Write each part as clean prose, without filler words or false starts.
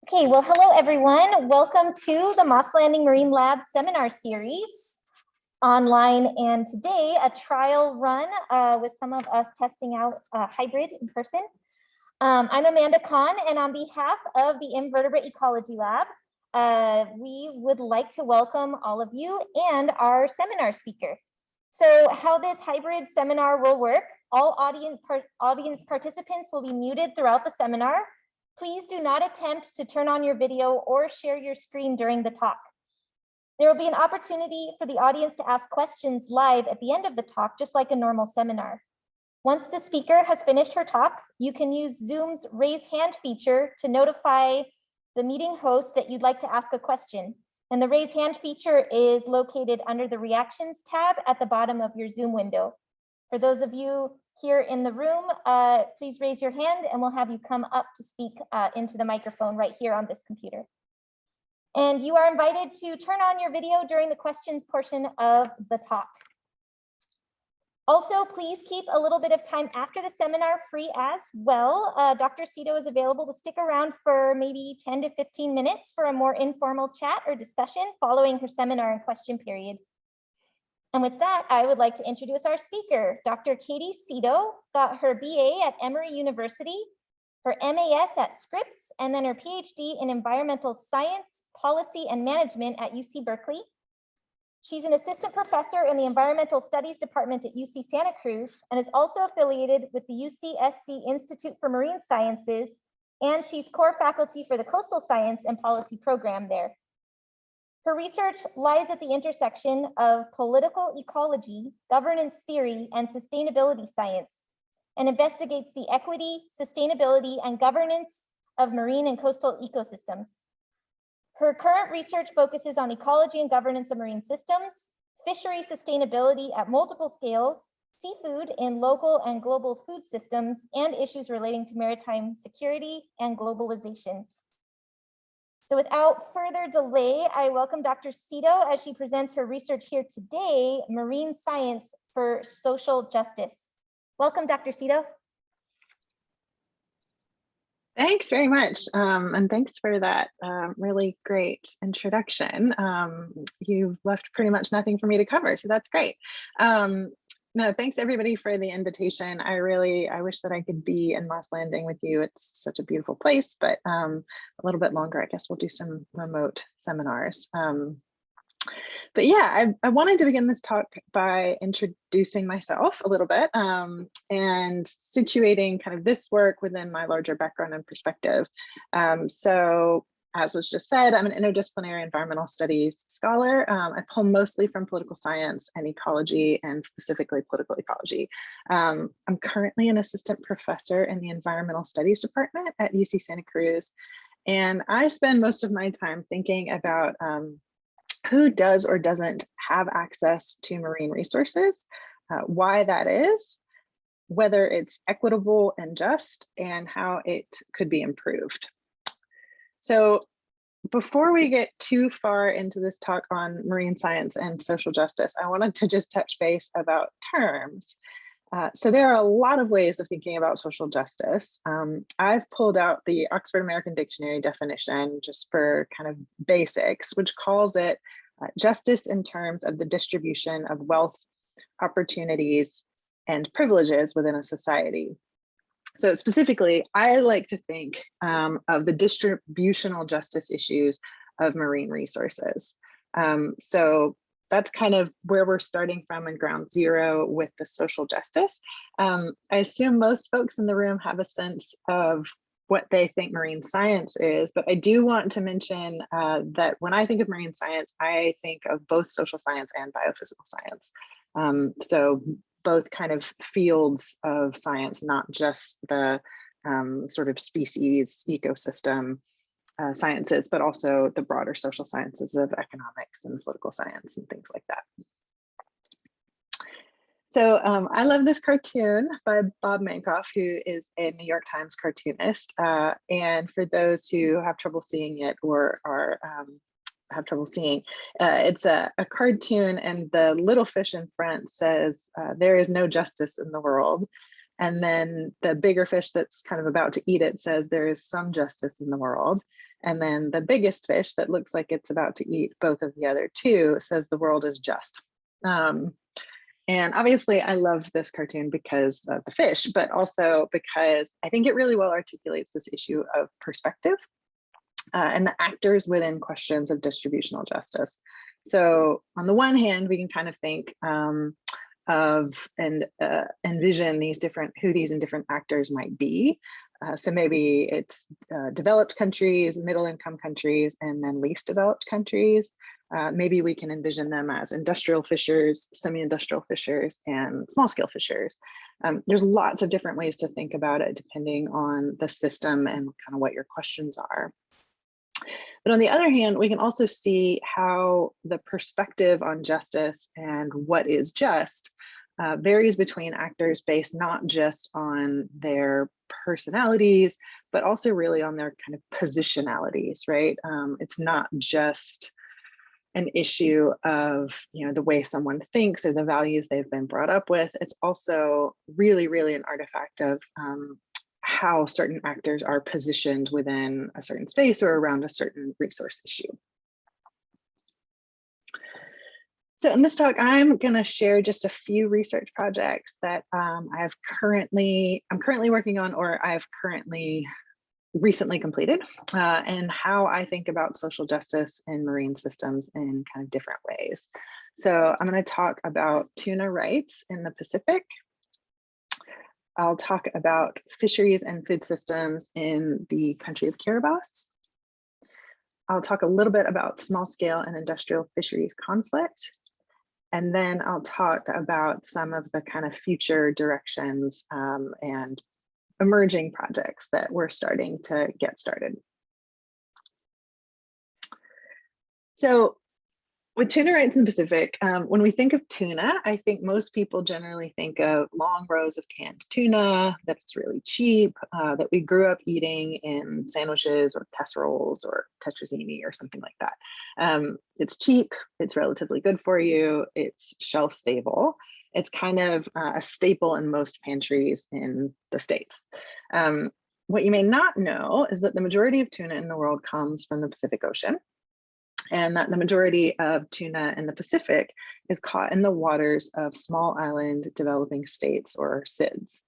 Okay, well, hello everyone. Welcome to the Moss Landing Marine Lab seminar series online, and today a trial run with some of us testing out hybrid in person. I'm Amanda Kahn, and on behalf of the Invertebrate Ecology Lab, we would like to welcome all of you and our seminar speaker. So how this hybrid seminar will work, all audience participants will be muted throughout the seminar. Please do not attempt to turn on your video or share your screen during the talk. There will be an opportunity for the audience to ask questions live at the end of the talk, just like a normal seminar. Once the speaker has finished her talk, you can use Zoom's raise hand feature to notify the meeting host that you'd like to ask a question. And the raise hand feature is located under the reactions tab at the bottom of your Zoom window. For those of you here in the room, please raise your hand and we'll have you come up to speak into the microphone right here on this computer. And you are invited to turn on your video during the questions portion of the talk. Also, please keep a little bit of time after the seminar free as well. Dr. Seto is available to stick around for maybe 10 to 15 minutes for a more informal chat or discussion following her seminar and question period. And with that, I would like to introduce our speaker. Dr. Katys Seto got her BA at Emory University, her MAS at Scripps, and then her PhD in Environmental Science, Policy, and Management at UC Berkeley. She's an assistant professor in the Environmental Studies Department at UC Santa Cruz and is also affiliated with the UCSC Institute for Marine Sciences, and she's core faculty for the Coastal Science and Policy program there. Her research lies at the intersection of political ecology, governance theory, and sustainability science, and investigates the equity, sustainability, and governance of marine and coastal ecosystems. Her current research focuses on ecology and governance of marine systems, fishery sustainability at multiple scales, seafood in local and global food systems, and issues relating to maritime security and globalization. So without further delay, I welcome Dr. Seto as she presents her research here today, Marine Science for Social Justice. Welcome, Dr. Seto. Thanks very much, and thanks for that really great introduction. You've left pretty much nothing for me to cover, so that's great. No, thanks everybody for the invitation. I wish that I could be in Moss Landing with you. It's such a beautiful place, but a little bit longer, I guess we'll do some remote seminars. But yeah, I wanted to begin this talk by introducing myself a little bit and situating kind of this work within my larger background and perspective. So as was just said, I'm an interdisciplinary environmental studies scholar. I pull mostly from political science and ecology, and specifically political ecology. I'm currently an assistant professor in the environmental studies department at UC Santa Cruz. And I spend most of my time thinking about who does or doesn't have access to marine resources, why that is, whether it's equitable and just, and how it could be improved. So before we get too far into this talk on marine science and social justice, I wanted to just touch base about terms. So there are a lot of ways of thinking about social justice. I've pulled out the Oxford American Dictionary definition just for kind of basics, which calls it justice in terms of the distribution of wealth, opportunities, and privileges within a society. So specifically, I like to think of the distributional justice issues of marine resources. So that's kind of where we're starting from in ground zero with the social justice. I assume most folks in the room have a sense of what they think marine science is, but I do want to mention that when I think of marine science, I think of both social science and biophysical science. So both kind of fields of science, not just the sort of species ecosystem sciences, but also the broader social sciences of economics and political science and things like that. So I love this cartoon by Bob Mankoff, who is a New York Times cartoonist. And for those who have trouble seeing it or are have trouble seeing, it's a cartoon, and the little fish in front says, "There is no justice in the world." And then the bigger fish that's kind of about to eat it says there is some justice in the world. And then the biggest fish that looks like it's about to eat both of the other two says the world is just. And obviously I love this cartoon because of the fish, but also because I think it really well articulates this issue of perspective and the actors within questions of distributional justice. So on the one hand, we can kind of think of and envision these different, who these different actors might be. So maybe it's developed countries, middle income countries, and then least developed countries. Maybe we can envision them as industrial fishers, semi-industrial fishers, and small-scale fishers. There's lots of different ways to think about it depending on the system and kind of what your questions are. But on the other hand, we can also see how the perspective on justice and what is just varies between actors based not just on their personalities, but also really on their kind of positionalities, right? It's not just an issue of, you know, the way someone thinks or the values they've been brought up with. It's also really, really an artifact of how certain actors are positioned within a certain space or around a certain resource issue. So in this talk, I'm going to share just a few research projects that I'm currently working on, or I've currently recently completed, and how I think about social justice in marine systems in kind of different ways. So I'm going to talk about tuna rights in the Pacific. I'll talk about fisheries and food systems in the country of Kiribati. I'll talk a little bit about small scale and industrial fisheries conflict. And then I'll talk about some of the kind of future directions and emerging projects that we're starting to get started. So with tuna rights in the Pacific, when we think of tuna, I think most people generally think of long rows of canned tuna, that it's really cheap, that we grew up eating in sandwiches or casseroles or tetrazzini or something like that. It's cheap, it's relatively good for you, it's shelf stable. It's kind of a staple in most pantries in the States. What you may not know is that the majority of tuna in the world comes from the Pacific Ocean, and that the majority of tuna in the Pacific is caught in the waters of small island developing states, or SIDS.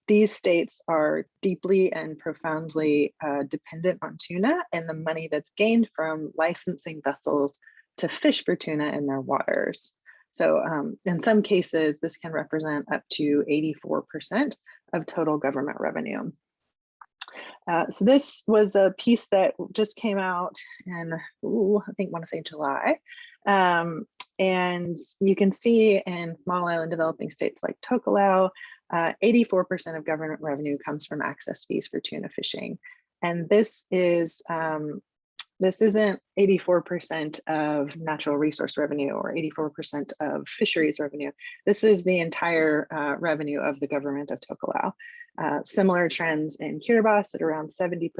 These states are deeply and profoundly dependent on tuna and the money that's gained from licensing vessels to fish for tuna in their waters. So in some cases, this can represent up to 84% of total government revenue. So this was a piece that just came out in, I think I want to say July. And you can see in small island developing states like Tokelau, 84% of government revenue comes from access fees for tuna fishing. And this is, this isn't 84% of natural resource revenue or 84% of fisheries revenue. This is the entire revenue of the government of Tokelau. Similar trends in Kiribati at around 70%,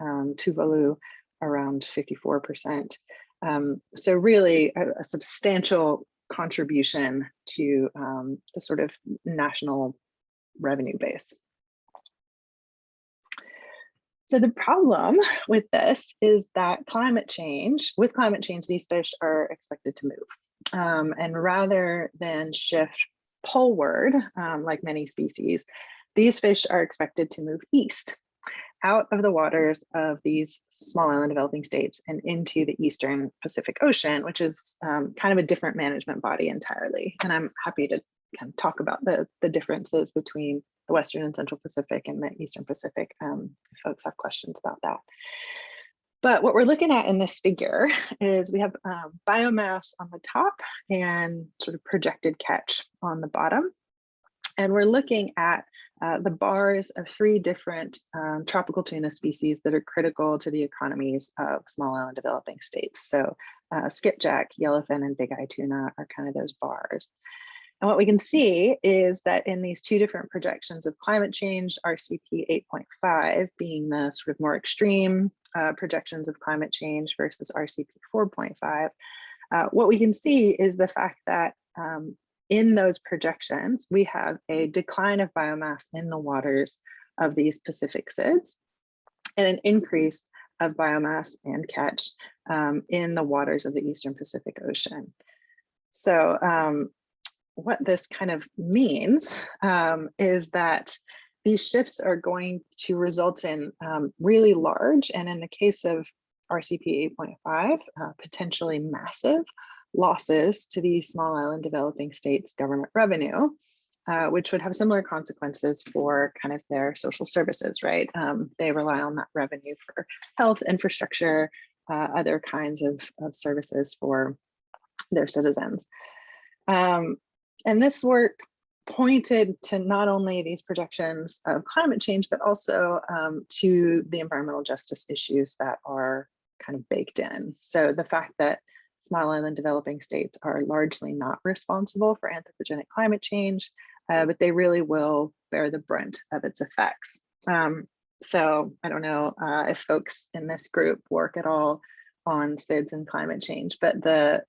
Tuvalu around 54%. So really a substantial contribution to the sort of national revenue base. So the problem with this is that with climate change, these fish are expected to move. And rather than shift poleward, like many species, these fish are expected to move east, out of the waters of these small island developing states and into the Eastern Pacific Ocean, which is kind of a different management body entirely. And I'm happy to kind of talk about the differences between the Western and Central Pacific and the Eastern Pacific, if folks have questions about that. But what we're looking at in this figure is we have biomass on the top and sort of projected catch on the bottom. And we're looking at the bars of 3 different tropical tuna species that are critical to the economies of small island developing states. So skipjack, yellowfin, and big eye tuna are kind of those bars. And what we can see is that in these 2 different projections of climate change, RCP 8.5 being the sort of more extreme projections of climate change versus RCP 4.5, what we can see is the fact that in those projections, we have a decline of biomass in the waters of these Pacific SIDS and an increase of biomass and catch in the waters of the Eastern Pacific Ocean. So what this kind of means is that these shifts are going to result in really large, and in the case of RCP 8.5, potentially massive losses to these small island developing states' government revenue, which would have similar consequences for kind of their social services, right? They rely on that revenue for health, infrastructure, other kinds of services for their citizens. And this work pointed to not only these projections of climate change, but also to the environmental justice issues that are kind of baked in. So the fact that small island developing states are largely not responsible for anthropogenic climate change, but they really will bear the brunt of its effects. So I don't know if folks in this group work at all on SIDS and climate change, but the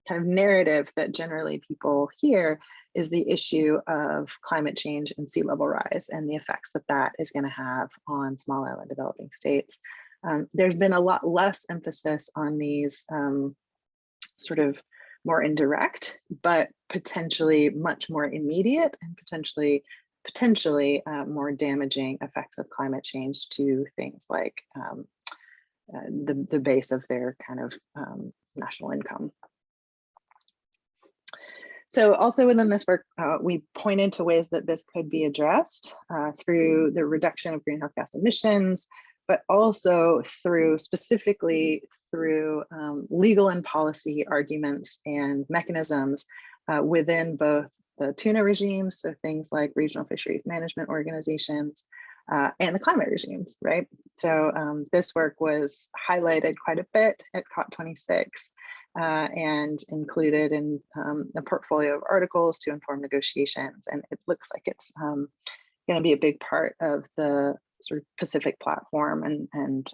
kind of narrative that generally people hear is the issue of climate change and sea level rise and the effects that that is going to have on small island developing states. There's been a lot less emphasis on these sort of more indirect, but potentially much more immediate and potentially more damaging effects of climate change to things like the base of their kind of national income. So also within this work, we pointed to ways that this could be addressed through the reduction of greenhouse gas emissions, but also specifically through legal and policy arguments and mechanisms within both the tuna regimes, so things like regional fisheries management organizations, and the climate regimes, right? So this work was highlighted quite a bit at COP26 and included in a portfolio of articles to inform negotiations. And it looks like it's going to be a big part of the sort of Pacific platform and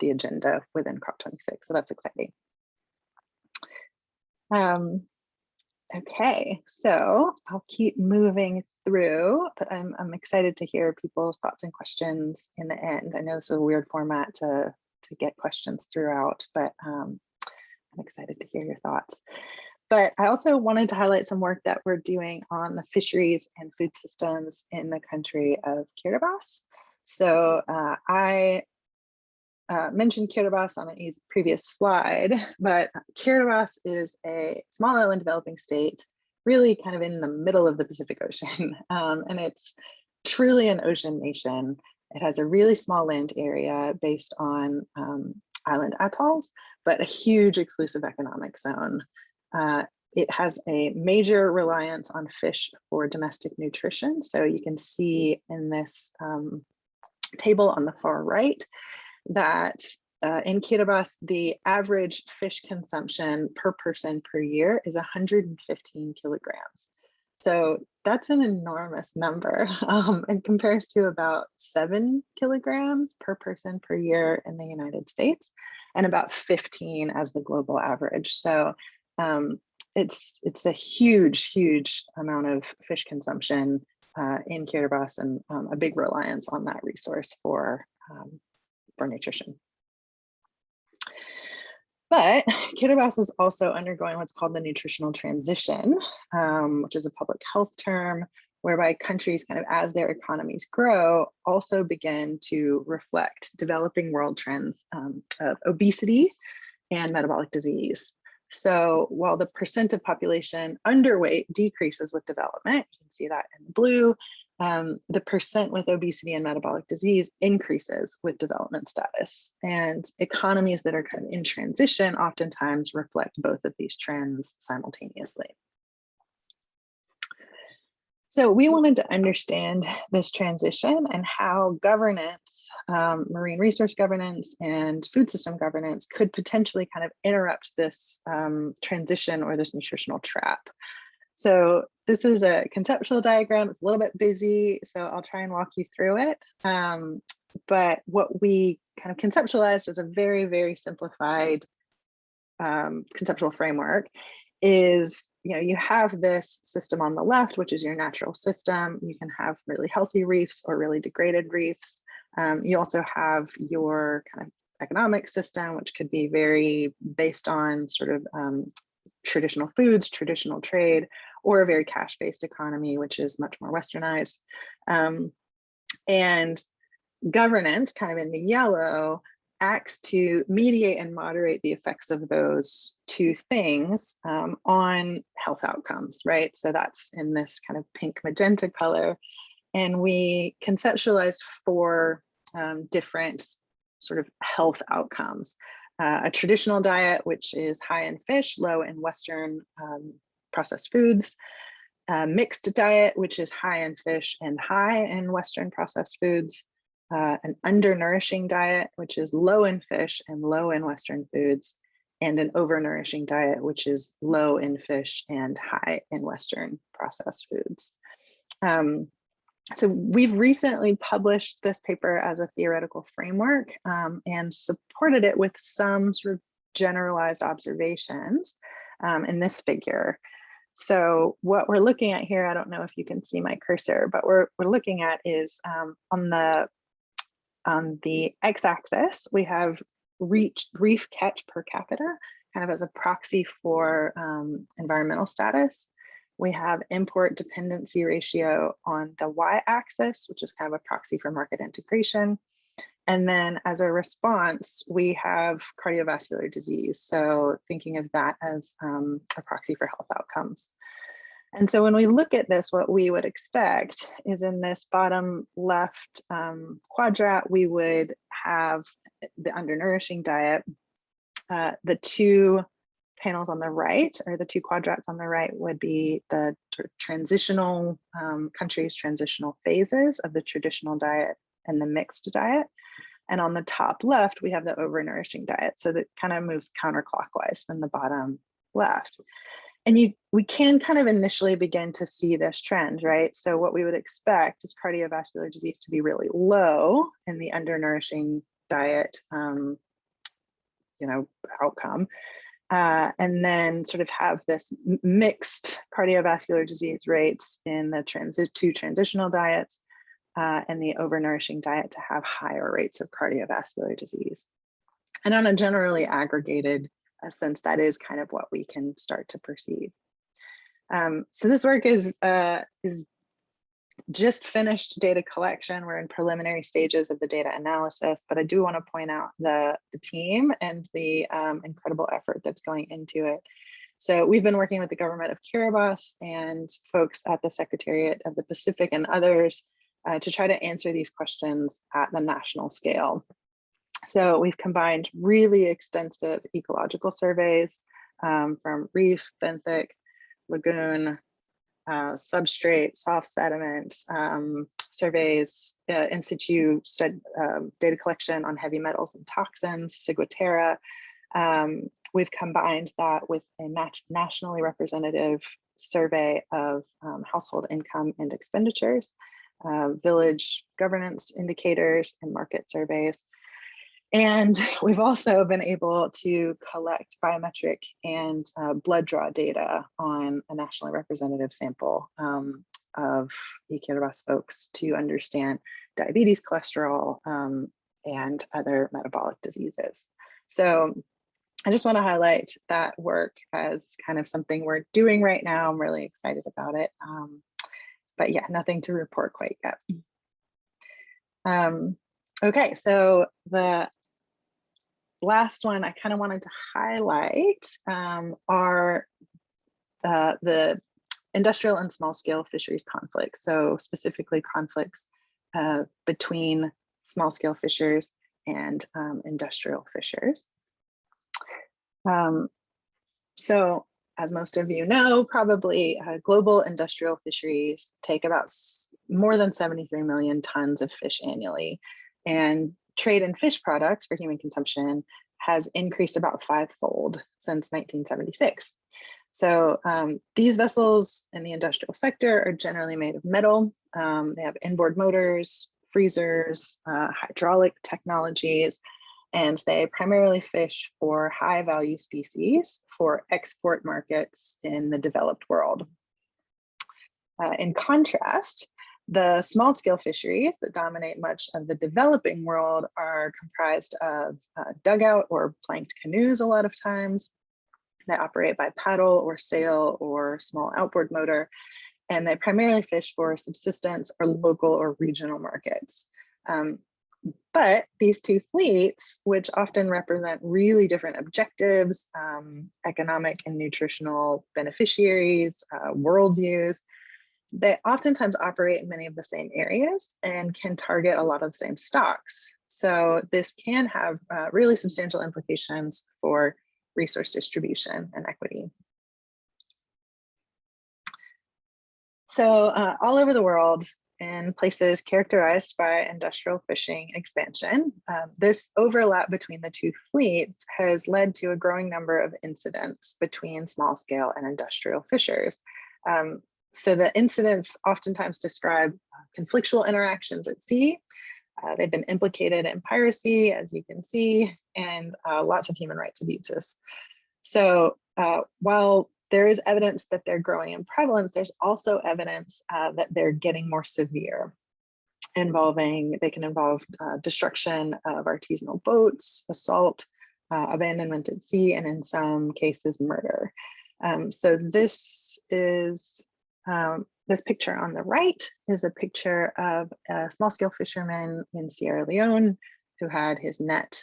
the agenda within COP26. So that's exciting. Okay, so I'll keep moving through, but I'm excited to hear people's thoughts and questions in the end. I know this is a weird format to get questions throughout, but I'm excited to hear your thoughts. But I also wanted to highlight some work that we're doing on the fisheries and food systems in the country of Kiribati. So I mentioned Kiribati on a previous slide, but Kiribati is a small island developing state, really kind of in the middle of the Pacific Ocean. And it's truly an ocean nation. It has a really small land area based on island atolls, but a huge exclusive economic zone. It has a major reliance on fish for domestic nutrition. So you can see in this table on the far right that in Kiribati, the average fish consumption per person per year is 115 kilograms. So that's an enormous number. It compares to about 7 kilograms per person per year in the United States and about 15 as the global average. So it's a huge amount of fish consumption in Kiribati and a big reliance on that resource for nutrition. But Kiribati is also undergoing what's called the nutritional transition, which is a public health term whereby countries kind of as their economies grow also begin to reflect developing world trends of obesity and metabolic disease. So while the percent of population underweight decreases with development, you can see that in blue, the percent with obesity and metabolic disease increases with development status. And economies that are kind of in transition oftentimes reflect both of these trends simultaneously. So we wanted to understand this transition and how governance, marine resource governance and food system governance could potentially kind of interrupt this transition or this nutritional trap. So this is a conceptual diagram. It's a little bit busy, so I'll try and walk you through it. But what we kind of conceptualized is a very simplified conceptual framework. is, you have this system on the left, which is your natural system. You can have really healthy reefs or really degraded reefs. You also have your kind of economic system, which could be very based on sort of traditional foods, traditional trade, or a very cash-based economy, which is much more westernized. And governance, kind of in the yellow, acts to mediate and moderate the effects of those two things on health outcomes, right? So that's in this kind of pink magenta color. And we conceptualized 4 different sort of health outcomes. A traditional diet, which is high in fish, low in Western processed foods. A mixed diet, which is high in fish and high in Western processed foods. An undernourishing diet, which is low in fish and low in Western foods, and an overnourishing diet, which is low in fish and high in Western processed foods. So we've recently published this paper as a theoretical framework and supported it with some sort of generalized observations in this figure. So what we're looking at here, I don't know if you can see my cursor, but we're looking at is on the x-axis, we have reef catch per capita, kind of as a proxy for environmental status. We have import dependency ratio on the y-axis, which is kind of a proxy for market integration. And then as a response, we have cardiovascular disease. So thinking of that as a proxy for health outcomes. And so when we look at this, what we would expect is in this bottom left quadrant, we would have the undernourishing diet. The 2 panels on the right, or the 2 quadrants on the right, would be the transitional countries, transitional phases of the traditional diet and the mixed diet. And on the top left, we have the overnourishing diet. So that kind of moves counterclockwise from the bottom left. And we can kind of initially begin to see this trend, right? So what we would expect is cardiovascular disease to be really low in the undernourishing diet, outcome, and then sort of have this mixed cardiovascular disease rates in the two transitional diets, and the overnourishing diet to have higher rates of cardiovascular disease. And on a generally aggregated sense, that is kind of what we can start to perceive. So this work is just finished data collection. We're in preliminary stages of the data analysis, but I do want to point out the team and the incredible effort that's going into it. So we've been working with the government of Kiribati and folks at the Secretariat of the Pacific and others to try to answer these questions at the national scale. So we've combined really extensive ecological surveys from reef, benthic, lagoon, substrate, soft sediment surveys, in situ data collection on heavy metals and toxins, ciguatera. We've combined that with a nationally representative survey of household income and expenditures, village governance indicators, and market surveys. And we've also been able to collect biometric and blood draw data on a nationally representative sample of Kiribati folks to understand diabetes, cholesterol, and other metabolic diseases. So I just want to highlight that work as kind of something we're doing right now. I'm really excited about it. But yeah, nothing to report quite yet. Okay, so the last one I kind of wanted to highlight are the industrial and small scale fisheries conflicts. So specifically conflicts between small scale fishers and industrial fishers. So as most of you know, probably global industrial fisheries take about more than 73 million tons of fish annually. And trade in fish products for human consumption has increased about 5-fold since 1976. So these vessels in the industrial sector are generally made of metal. They have inboard motors, freezers, hydraulic technologies, and they primarily fish for high value species for export markets in the developed world. In contrast, the small scale fisheries that dominate much of the developing world are comprised of dugout or planked canoes a lot of times. They operate by paddle or sail or small outboard motor, and they primarily fish for subsistence or local or regional markets. But these two fleets, which often represent really different objectives, economic and nutritional beneficiaries, worldviews, they oftentimes operate in many of the same areas and can target a lot of the same stocks. So this can have really substantial implications for resource distribution and equity. So all over the world, in places characterized by industrial fishing expansion, this overlap between the two fleets has led to a growing number of incidents between small scale and industrial fishers. So the incidents oftentimes describe conflictual interactions at sea. They've been implicated in piracy, as you can see, and lots of human rights abuses. So while there is evidence that they're growing in prevalence, there's also evidence that they're getting more severe, they can involve destruction of artisanal boats, assault, abandonment at sea, and in some cases, murder. So this is, this picture on the right is a picture of a small scale fisherman in Sierra Leone who had his net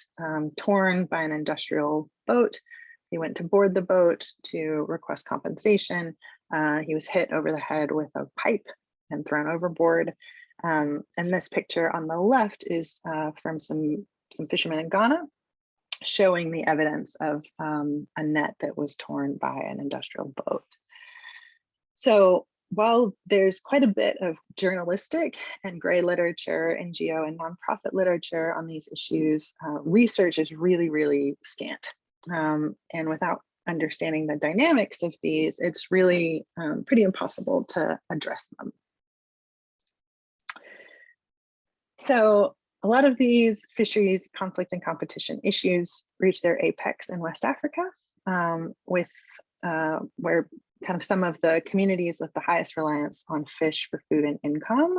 torn by an industrial boat. He went to board the boat to request compensation. He was hit over the head with a pipe and thrown overboard. And this picture on the left is from some fishermen in Ghana, showing the evidence of a net that was torn by an industrial boat. So while there's quite a bit of journalistic and gray literature, NGO and nonprofit literature on these issues, research is really, really scant. And without understanding the dynamics of these, it's really pretty impossible to address them. So a lot of these fisheries conflict and competition issues reach their apex in West Africa, where kind of some of the communities with the highest reliance on fish for food and income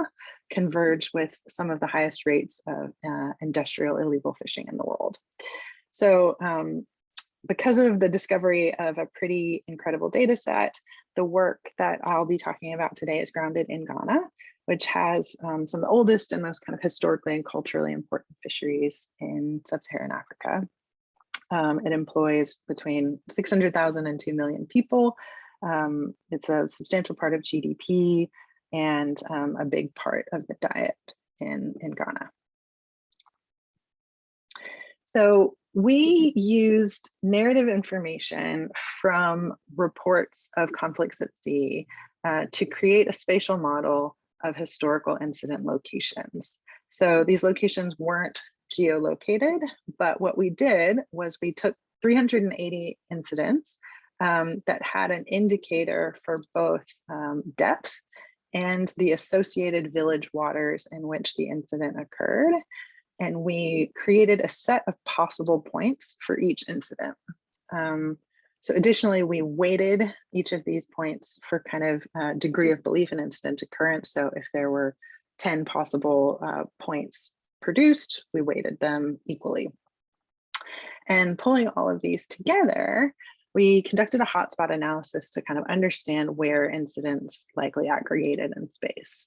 converge with some of the highest rates of industrial illegal fishing in the world. So because of the discovery of a pretty incredible data set, the work that I'll be talking about today is grounded in Ghana, which has some of the oldest and most kind of historically and culturally important fisheries in sub-Saharan Africa. It employs between 600,000 and 2 million people. It's a substantial part of GDP and a big part of the diet in Ghana. So we used narrative information from reports of conflicts at sea to create a spatial model of historical incident locations. So these locations weren't geolocated, but what we did was we took 380 incidents that had an indicator for both depth and the associated village waters in which the incident occurred. And we created a set of possible points for each incident. So additionally, we weighted each of these points for kind of degree of belief in incident occurrence. So if there were 10 possible points produced, we weighted them equally. And pulling all of these together, we conducted a hotspot analysis to kind of understand where incidents likely aggregated in space.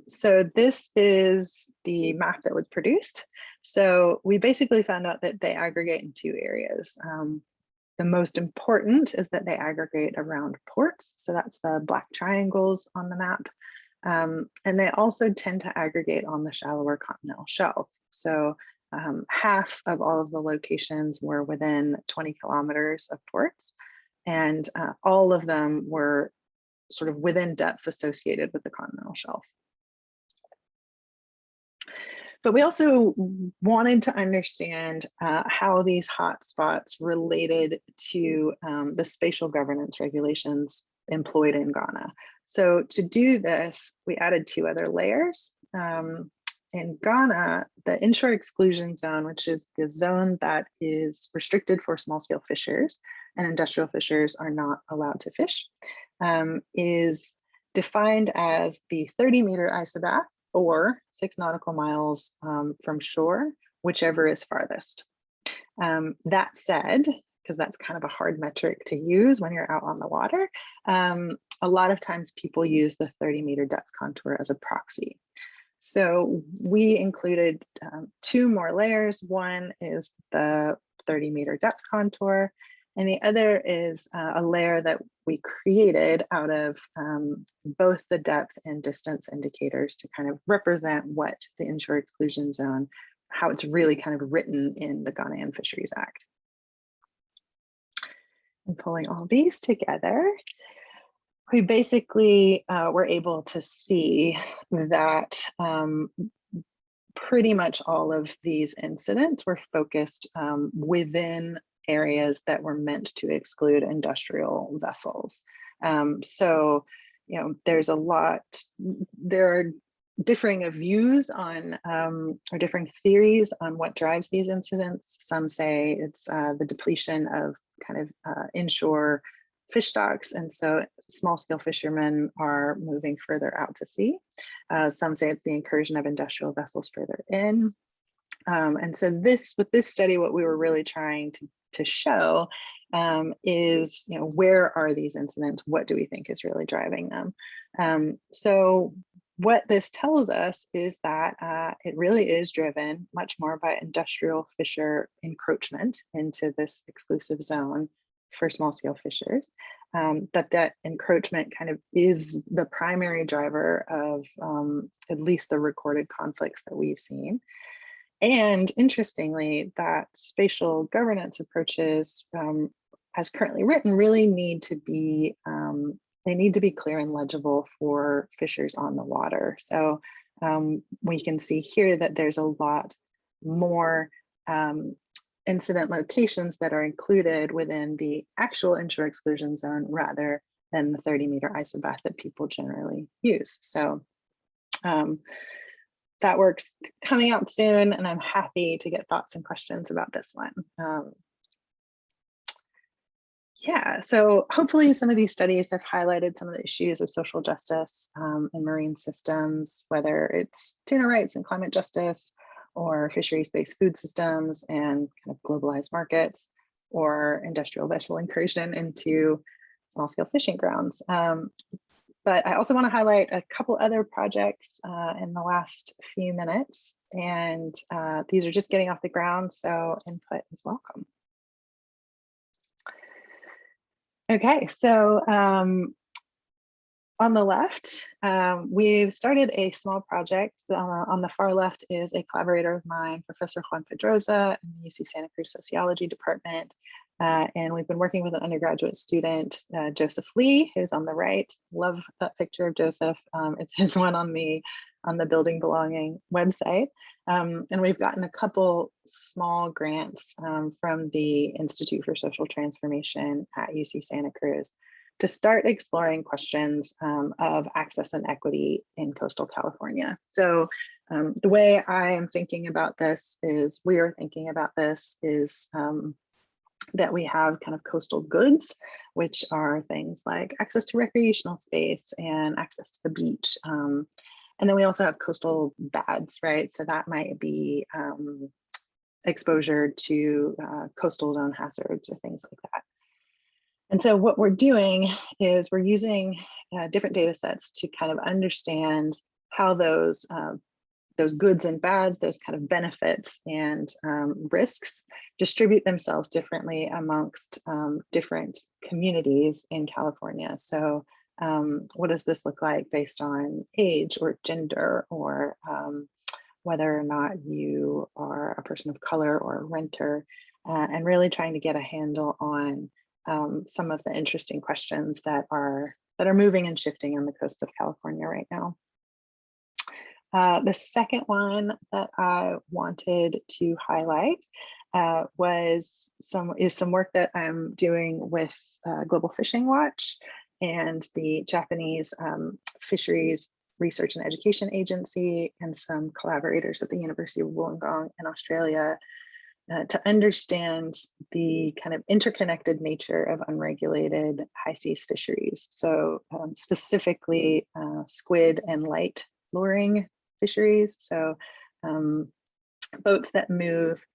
So this is the map that was produced. So we basically found out that they aggregate in two areas. The most important is that they aggregate around ports. So that's the black triangles on the map. And they also tend to aggregate on the shallower continental shelf. So half of all of the locations were within 20 kilometers of ports, and all of them were sort of within depth associated with the continental shelf. But we also wanted to understand how these hotspots related to the spatial governance regulations employed in Ghana. So to do this, we added two other layers. in Ghana, the Inshore Exclusion Zone, which is the zone that is restricted for small scale fishers and industrial fishers are not allowed to fish, is defined as the 30-meter isobath or 6 nautical miles from shore, whichever is farthest. That said, because that's kind of a hard metric to use when you're out on the water, a lot of times people use the 30-meter depth contour as a proxy. So we included 2 more layers. One is the 30-meter depth contour, and the other is a layer that we created out of both the depth and distance indicators to kind of represent what the Inshore Exclusion Zone, how it's really kind of written in the Ghanaian Fisheries Act. And pulling all these together, we basically were able to see that pretty much all of these incidents were focused within areas that were meant to exclude industrial vessels. So, you know, there's a lot, there are differing views on or different theories on what drives these incidents. Some say it's the depletion of kind of inshore fish stocks, and so small scale fishermen are moving further out to sea. Some say it's the incursion of industrial vessels further in. And so with this study, what we were really trying to show is, you know, where are these incidents? What do we think is really driving them? So what this tells us is that it really is driven much more by industrial fisher encroachment into this exclusive zone for small scale fishers, that encroachment kind of is the primary driver of at least the recorded conflicts that we've seen. And interestingly, that spatial governance approaches, as currently written, really need to be, they need to be clear and legible for fishers on the water. So we can see here that there's a lot more incident locations that are included within the actual inshore exclusion zone rather than the 30-meter isobath that people generally use. So that work's coming out soon, and I'm happy to get thoughts and questions about this one. Yeah, so hopefully some of these studies have highlighted some of the issues of social justice in marine systems, whether it's tuna rights and climate justice, or fisheries-based food systems and kind of globalized markets, or industrial vessel incursion into small-scale fishing grounds. But I also want to highlight a couple other projects in the last few minutes, and these are just getting off the ground, so input is welcome. Okay, so on the left, we've started a small project. On the far left is a collaborator of mine, Professor Juan Pedroza in the UC Santa Cruz Sociology Department. And we've been working with an undergraduate student, Joseph Lee, who's on the right. Love that picture of Joseph. It's his one on the Building Belonging website. And we've gotten a couple small grants from the Institute for Social Transformation at UC Santa Cruz to start exploring questions of access and equity in coastal California. So the way I am thinking about this is, we are thinking about this is that we have kind of coastal goods, which are things like access to recreational space and access to the beach. And then we also have coastal bads, right? So that might be exposure to coastal zone hazards or things like that. And so what we're doing is we're using different data sets to kind of understand how those goods and bads, those kind of benefits and risks distribute themselves differently amongst different communities in California. So what does this look like based on age or gender, or whether or not you are a person of color or a renter, and really trying to get a handle on some of the interesting questions that are moving and shifting on the coast of California right now. The second one that I wanted to highlight is some work that I'm doing with Global Fishing Watch and the Japanese fisheries research and education agency and some collaborators at the University of Wollongong in Australia to understand the kind of interconnected nature of unregulated high seas fisheries. So specifically squid and light luring fisheries. So boats that move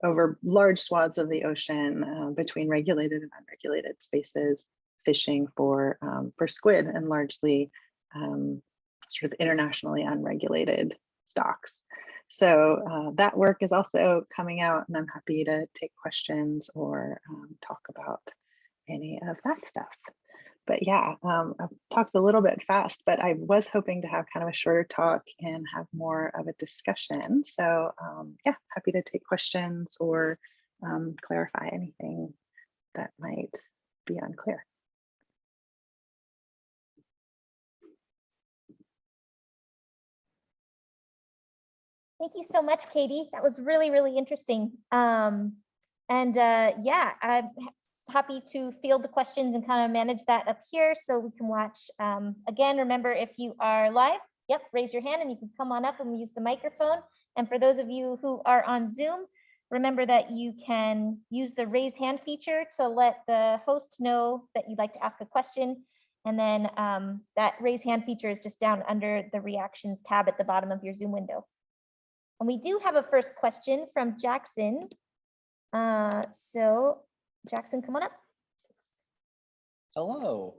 over large swaths of the ocean between regulated and unregulated spaces, fishing for squid and largely sort of internationally unregulated stocks. So that work is also coming out, and I'm happy to take questions or talk about any of that stuff. But yeah, I've talked a little bit fast, but I was hoping to have kind of a shorter talk and have more of a discussion. So yeah, happy to take questions or clarify anything that might be unclear. Thank you so much, Katy. That was really, really interesting. Yeah, I'm happy to field the questions and kind of manage that up here so we can watch. Again, remember, if you are live, raise your hand and you can come on up and use the microphone. And for those of you who are on Zoom, remember that you can use the raise hand feature to let the host know that you'd like to ask a question. And then that raise hand feature is just down under the reactions tab at the bottom of your Zoom window. And we do have a first question from Jackson. So Jackson, come on up. Hello.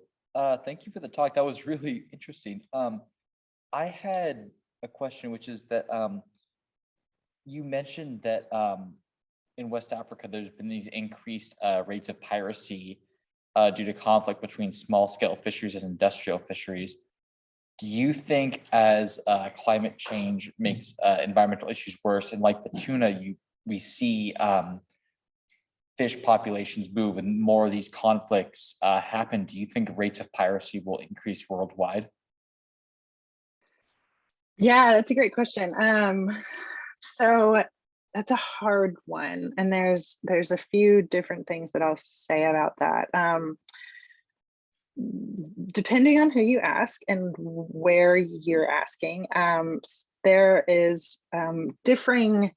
Thank you for the talk. That was really interesting. I had a question, which is that you mentioned that in West Africa, there's been these increased rates of piracy due to conflict between small scale fisheries and industrial fisheries. Do you think as climate change makes environmental issues worse, and like the tuna, we see fish populations move and more of these conflicts happen, do you think rates of piracy will increase worldwide? Yeah, that's a great question. So that's a hard one, and there's a few different things that I'll say about that. Depending on who you ask and where you're asking, there is differing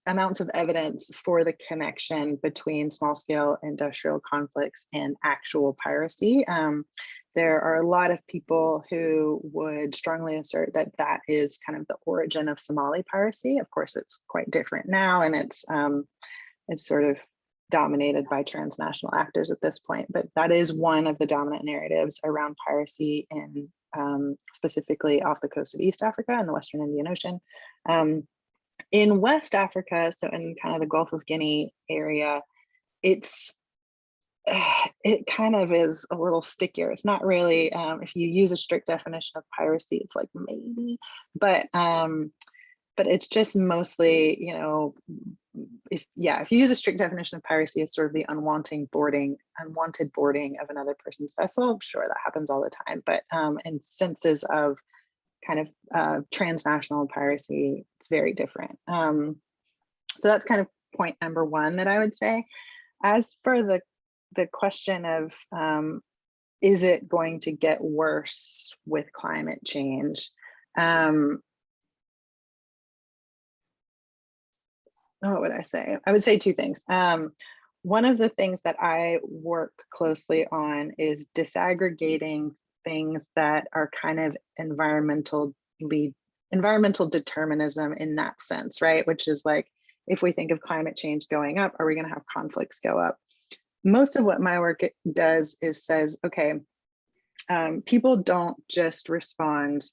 amounts of evidence for the connection between small scale industrial conflicts and actual piracy. There are a lot of people who would strongly assert that that is kind of the origin of Somali piracy. Of course, it's quite different now, and it's sort of dominated by transnational actors at this point, but that is one of the dominant narratives around piracy in specifically off the coast of East Africa and the Western Indian Ocean. In West Africa, so in kind of the Gulf of Guinea area, it kind of is a little stickier. It's not really, if you use a strict definition of piracy, it's like maybe, but it's just mostly, you know, if you use a strict definition of piracy as sort of the unwanted boarding of another person's vessel, sure, that happens all the time. But in senses of kind of transnational piracy, it's very different. So that's kind of point number one that I would say. As for the question of is it going to get worse with climate change? What would I say? I would say two things. One of the things that I work closely on is disaggregating things that are kind of environmental determinism in that sense, right? Which is like, if we think of climate change going up, are we going to have conflicts go up? Most of what my work does is says, okay, people don't just respond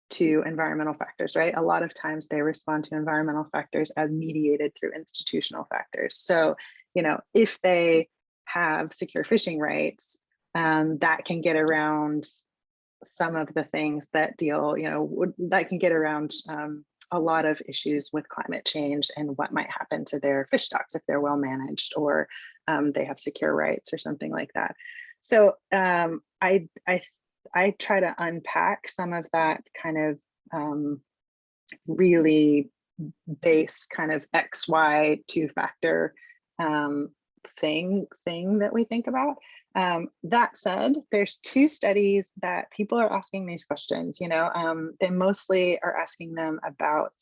to environmental factors, right? A lot of times they respond to environmental factors as mediated through institutional factors. So, you know, if they have secure fishing rights, that can get around some of the things that deal, you know, that can get around a lot of issues with climate change and what might happen to their fish stocks if they're well managed or they have secure rights or something like that. So I try to unpack some of that kind of really base kind of XY two-factor thing that we think about. That said, there's two studies that people are asking these questions. They mostly are asking them about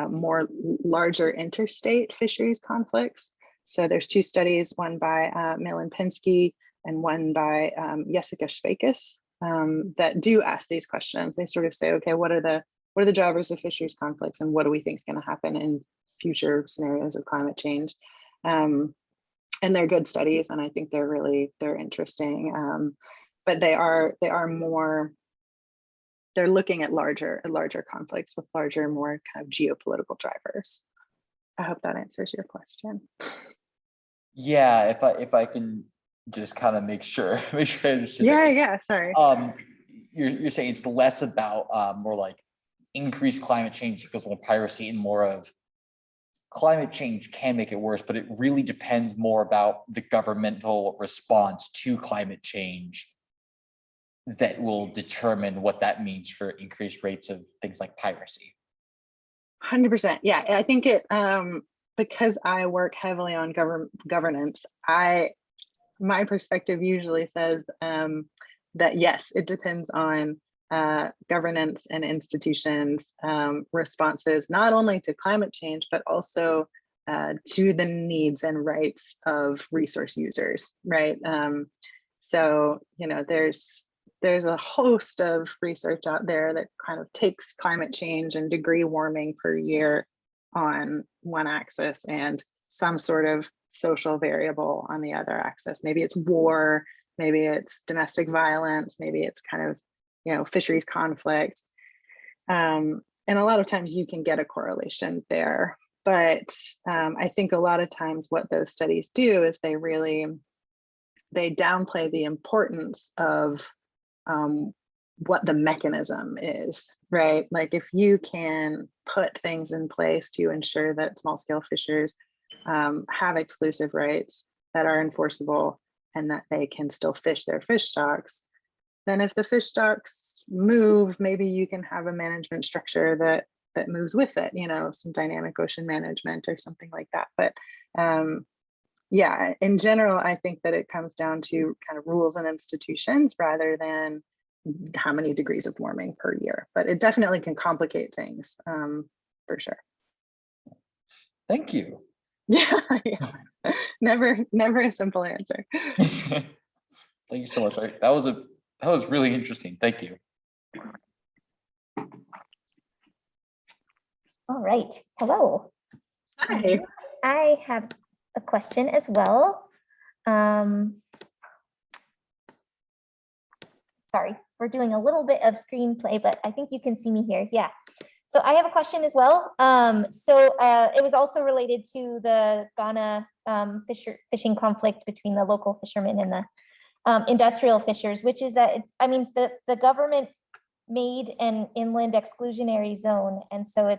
more larger interstate fisheries conflicts. So there's two studies, one by Milan Pinsky and one by Jessica Švejkas, that do ask these questions. They sort of say, okay, what are the drivers of fisheries conflicts, and what do we think is going to happen in future scenarios of climate change? And they're good studies, and I think they're interesting. But they're looking at larger conflicts with larger, more kind of geopolitical drivers. I hope that answers your question. Yeah, if I can just kind of make sure I understood. Yeah, sorry. You're saying it's less about more like increased climate change because of piracy, and more of climate change can make it worse, but it really depends more about the governmental response to climate change that will determine what that means for increased rates of things like piracy. 100%. Yeah, I think it, because I work heavily on governance, my perspective usually says that yes, it depends on governance and institutions responses, not only to climate change, but also to the needs and rights of resource users, right? So, there's a host of research out there that kind of takes climate change and degree warming per year on one axis and some sort of social variable on the other axis. Maybe it's war, maybe it's domestic violence, maybe it's kind of fisheries conflict. And a lot of times you can get a correlation there. But I think a lot of times what those studies do is they downplay the importance of what the mechanism is, right? Like if you can put things in place to ensure that small scale fishers have exclusive rights that are enforceable and that they can still fish their fish stocks, then if the fish stocks move, maybe you can have a management structure that moves with it, some dynamic ocean management or something like that. But yeah, in general, I think that it comes down to kind of rules and institutions rather than how many degrees of warming per year. But it definitely can complicate things for sure. Thank you. Yeah. Never a simple answer. Thank you so much. That was really interesting. Thank you. All right. Hello. Hi. I have a question as well. Sorry, we're doing a little bit of screenplay, but I think you can see me here. Yeah. So I have a question as well. It was also related to the Ghana fishing conflict between the local fishermen and the industrial fishers, which is that the government made an inland exclusionary zone. And so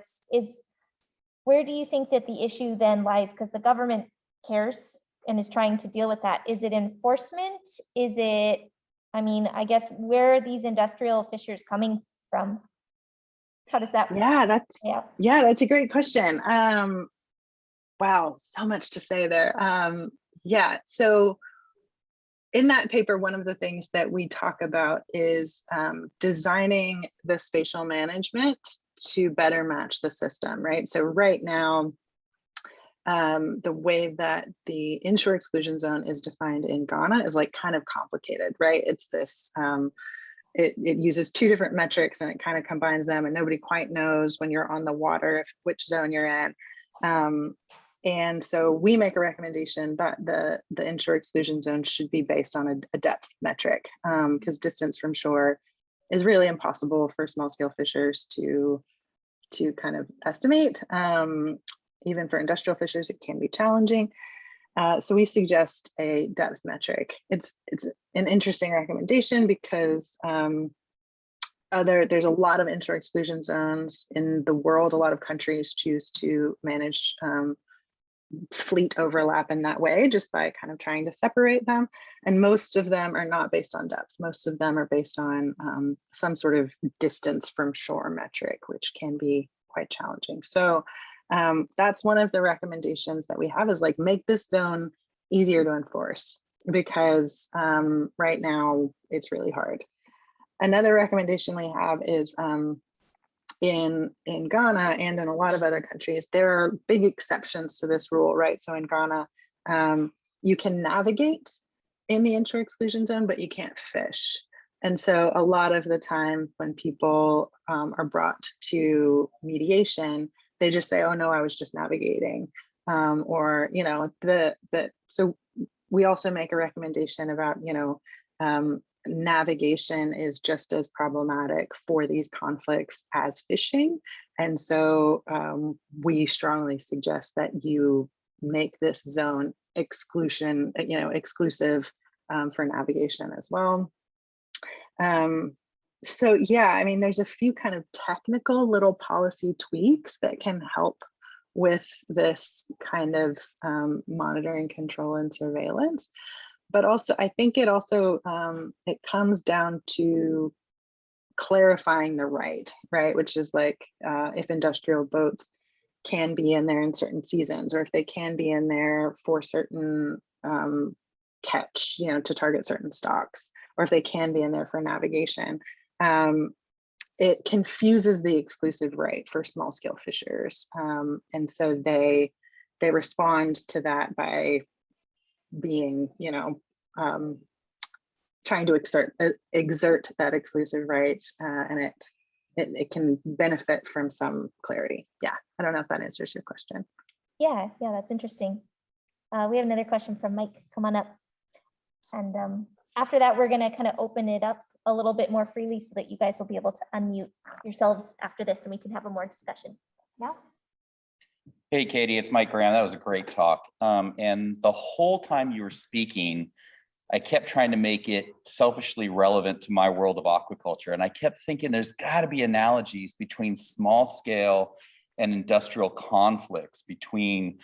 where do you think that the issue then lies? Because the government cares and is trying to deal with that. Is it enforcement? Is it, I guess, where are these industrial fishers coming from? How does that work? Yeah, that's a great question. Wow, so much to say there. Yeah, so in that paper, one of the things that we talk about is designing the spatial management to better match the system, right? So right now, the way that the inshore exclusion zone is defined in Ghana is like kind of complicated, right? It's this, it uses two different metrics and it kind of combines them, and nobody quite knows when you're on the water which zone you're in. And so we make a recommendation that the inshore exclusion zone should be based on a depth metric, because distance from shore is really impossible for small scale fishers to kind of estimate. Even for industrial fishers, it can be challenging. So we suggest a depth metric. It's an interesting recommendation because there's a lot of inshore exclusion zones in the world. A lot of countries choose to manage fleet overlap in that way, just by kind of trying to separate them. And most of them are not based on depth. Most of them are based on some sort of distance from shore metric, which can be quite challenging. So that's one of the recommendations that we have, is like make this zone easier to enforce. because right now it's really hard. Another recommendation we have is in Ghana and in a lot of other countries, there are big exceptions to this rule, right? So in Ghana, you can navigate in the inshore exclusion zone, but you can't fish. And so a lot of the time when people are brought to mediation, they just say, oh no, I was just navigating. Or, you know, so we also make a recommendation about, you know, navigation is just as problematic for these conflicts as fishing. And so we strongly suggest that you make this zone exclusive for navigation as well. So yeah, I mean, there's a few kind of technical little policy tweaks that can help with this kind of monitoring, control, and surveillance. But also, I think it also, it comes down to clarifying the right, which is like if industrial boats can be in there in certain seasons, or if they can be in there for certain catch, you know, to target certain stocks, or if they can be in there for navigation. It confuses the exclusive right for small scale fishers. And so they respond to that by being, you know, trying to exert that exclusive right, and it can benefit from some clarity. Yeah, I don't know if that answers your question. Yeah, that's interesting. We have another question from Mike. Come on up. And after that, we're going to kind of open it up a little bit more freely so that you guys will be able to unmute yourselves after this and we can have a more discussion. Yeah. Hey, Katy, it's Mike Graham. That was a great talk. And the whole time you were speaking, I kept trying to make it selfishly relevant to my world of aquaculture. And I kept thinking there's got to be analogies between small scale and industrial conflicts between,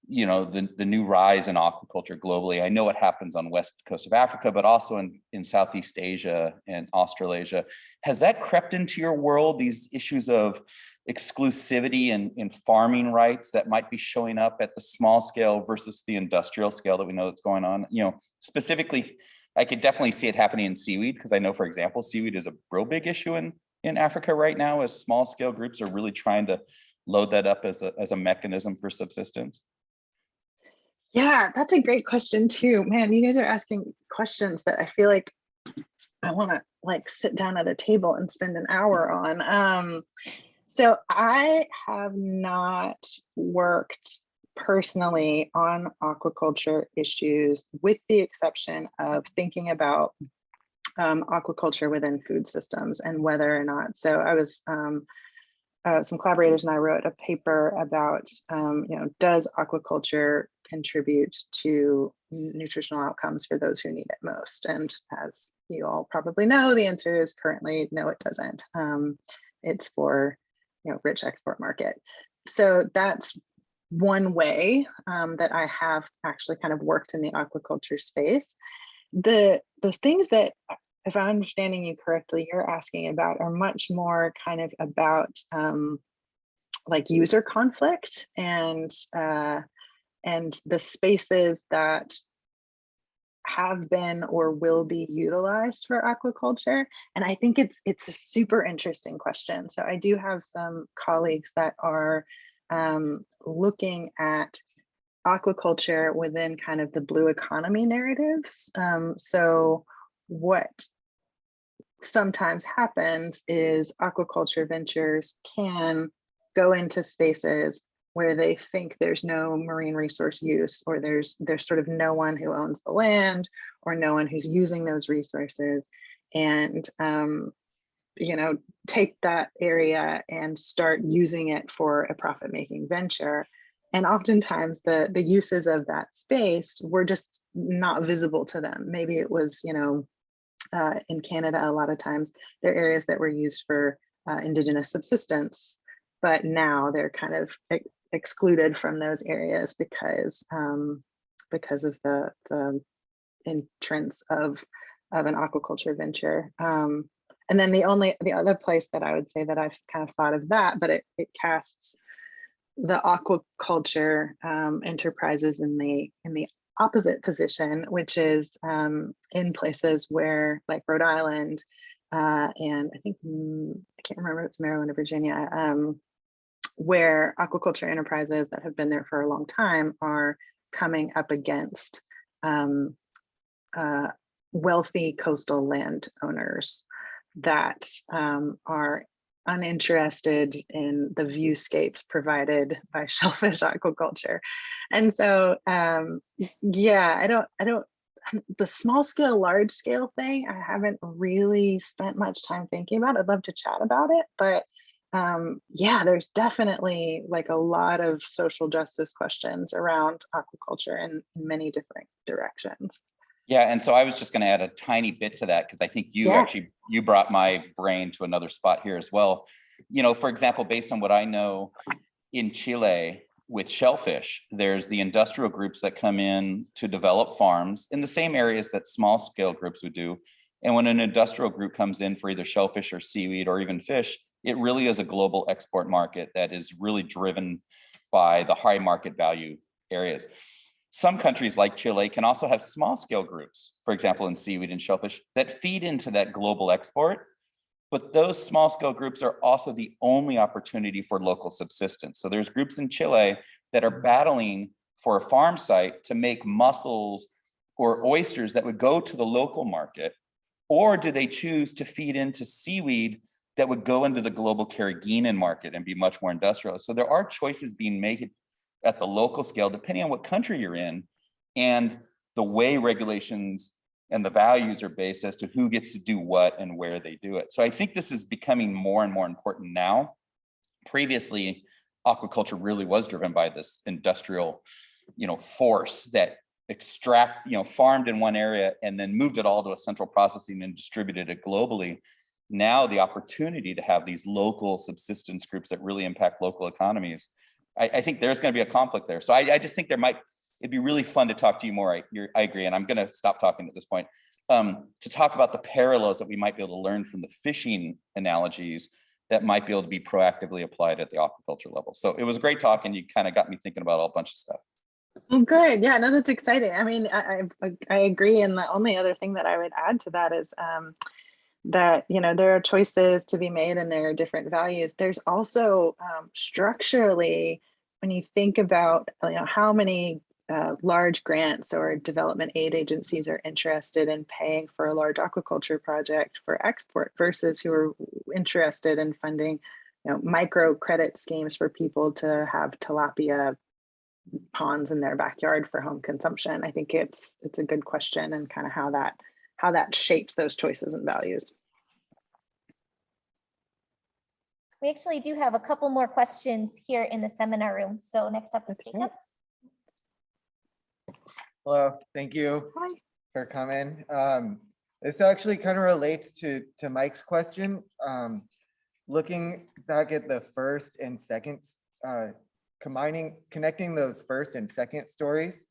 you know, the new rise in aquaculture globally. I know it happens on west coast of Africa, but also in Southeast Asia and Australasia. Has that crept into your world, these issues of exclusivity and farming rights that might be showing up at the small scale versus the industrial scale that we know that's going on? You know, specifically, I could definitely see it happening in seaweed, because I know, for example, seaweed is a real big issue in Africa right now, as small scale groups are really trying to load that up as a mechanism for subsistence. Yeah, that's a great question too. Man, you guys are asking questions that I feel like I want to like sit down at a table and spend an hour on. So I have not worked personally on aquaculture issues, with the exception of thinking about aquaculture within food systems and whether or not. So I was, some collaborators and I wrote a paper about, you know, does aquaculture contribute to nutritional outcomes for those who need it most? And as you all probably know, the answer is currently no, it doesn't. It's for, you know, rich export market. So that's one way that I have actually kind of worked in the aquaculture space. The things that, if I'm understanding you correctly, you're asking about are much more kind of about like user conflict and the spaces that have been or will be utilized for aquaculture. And I think it's a super interesting question. So I do have some colleagues that are looking at aquaculture within kind of the blue economy narratives. So what sometimes happens is aquaculture ventures can go into spaces where they think there's no marine resource use, or there's sort of no one who owns the land or no one who's using those resources, and you know, take that area and start using it for a profit-making venture. And oftentimes the uses of that space were just not visible to them. Maybe it was, you know, in Canada, a lot of times there are areas that were used for indigenous subsistence, but now they're kind of excluded from those areas because of the entrance of an aquaculture venture. And then the other place that I would say that I've kind of thought of that, but it casts the aquaculture enterprises in the opposite position, which is in places where, like Rhode Island, and I think, I can't remember if it's Maryland or Virginia, where aquaculture enterprises that have been there for a long time are coming up against wealthy coastal landowners that are uninterested in the viewscapes provided by shellfish aquaculture. And so, yeah, the small scale, large scale thing, I haven't really spent much time thinking about. I'd love to chat about it, but yeah, there's definitely like a lot of social justice questions around aquaculture in many different directions. Yeah, and so I was just going to add a tiny bit to that, because I think you brought my brain to another spot here as well. You know, for example, based on what I know in Chile with shellfish, there's the industrial groups that come in to develop farms in the same areas that small scale groups would do. And when an industrial group comes in for either shellfish or seaweed or even fish, it really is a global export market that is really driven by the high market value areas. Some countries like Chile can also have small scale groups, for example, in seaweed and shellfish, that feed into that global export. But those small scale groups are also the only opportunity for local subsistence. So there's groups in Chile that are battling for a farm site to make mussels or oysters that would go to the local market, or do they choose to feed into seaweed that would go into the global carrageenan market and be much more industrial? So there are choices being made at the local scale, depending on what country you're in, and the way regulations and the values are based as to who gets to do what and where they do it. So I think this is becoming more and more important now. Previously, aquaculture really was driven by this industrial, force that farmed in one area and then moved it all to a central processing and distributed it globally. Now the opportunity to have these local subsistence groups that really impact local economies, I think there's going to be a conflict there. So I just think it'd be really fun to talk to you more. I agree, and I'm going to stop talking at this point, to talk about the parallels that we might be able to learn from the fishing analogies that might be able to be proactively applied at the aquaculture level. So it was a great talk, and you kind of got me thinking about a whole bunch of stuff. Well, good. Yeah, no, that's exciting. I mean, I agree. And the only other thing that I would add to that is that, there are choices to be made and there are different values. There's also structurally, when you think about, how many large grants or development aid agencies are interested in paying for a large aquaculture project for export versus who are interested in funding, micro credit schemes for people to have tilapia ponds in their backyard for home consumption. I think it's a good question, and kind of how that shapes those choices and values. We actually do have a couple more questions here in the seminar room. So next up is Jacob. Hello, thank you for coming. This actually kind of relates to Mike's question. Looking back at the first and second, connecting those first and second stories,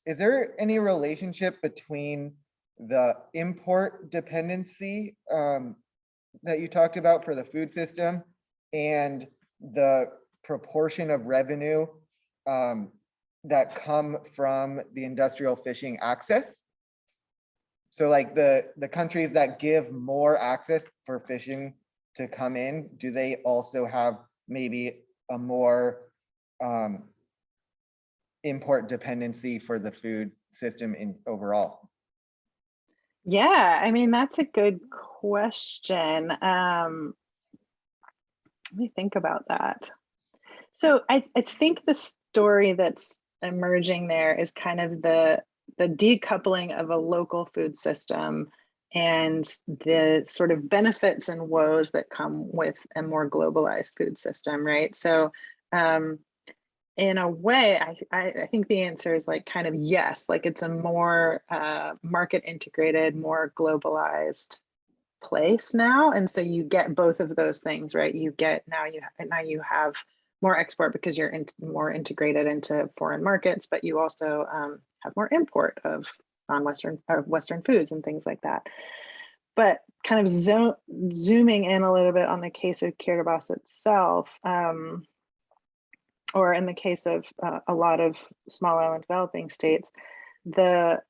is there any relationship between the import dependency that you talked about for the food system and the proportion of revenue that come from the industrial fishing access? So like the countries that give more access for fishing to come in, do they also have maybe a more import dependency for the food system in overall? Yeah, I mean, that's a good question. Let me think about that. So I think the story that's emerging there is kind of the decoupling of a local food system and the sort of benefits and woes that come with a more globalized food system, right? So in a way, I think the answer is like kind of yes, like it's a more market integrated, more globalized place now. And so you get both of those things, right? You get now you have more export because you're more integrated into foreign markets, but you also have more import of non-Western or Western foods and things like that. But kind of zooming in a little bit on the case of Kiribati itself, or in the case of a lot of small island developing states, the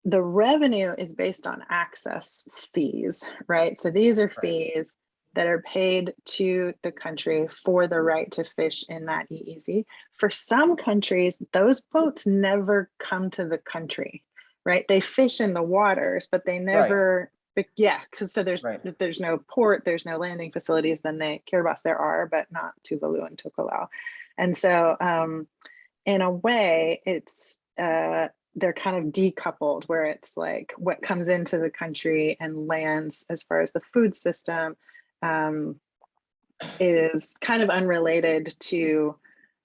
revenue is based on access fees, right? So these are fees that are paid to the country for the right to fish in that EEZ. For some countries, those boats never come to the country, right? They fish in the waters, but they never, yeah, because so there's no port, there's no landing facilities. Then Kiribati there are, but not Tuvalu and Tokelau. And so in a way, it's they're kind of decoupled, where it's like what comes into the country and lands as far as the food system is kind of unrelated to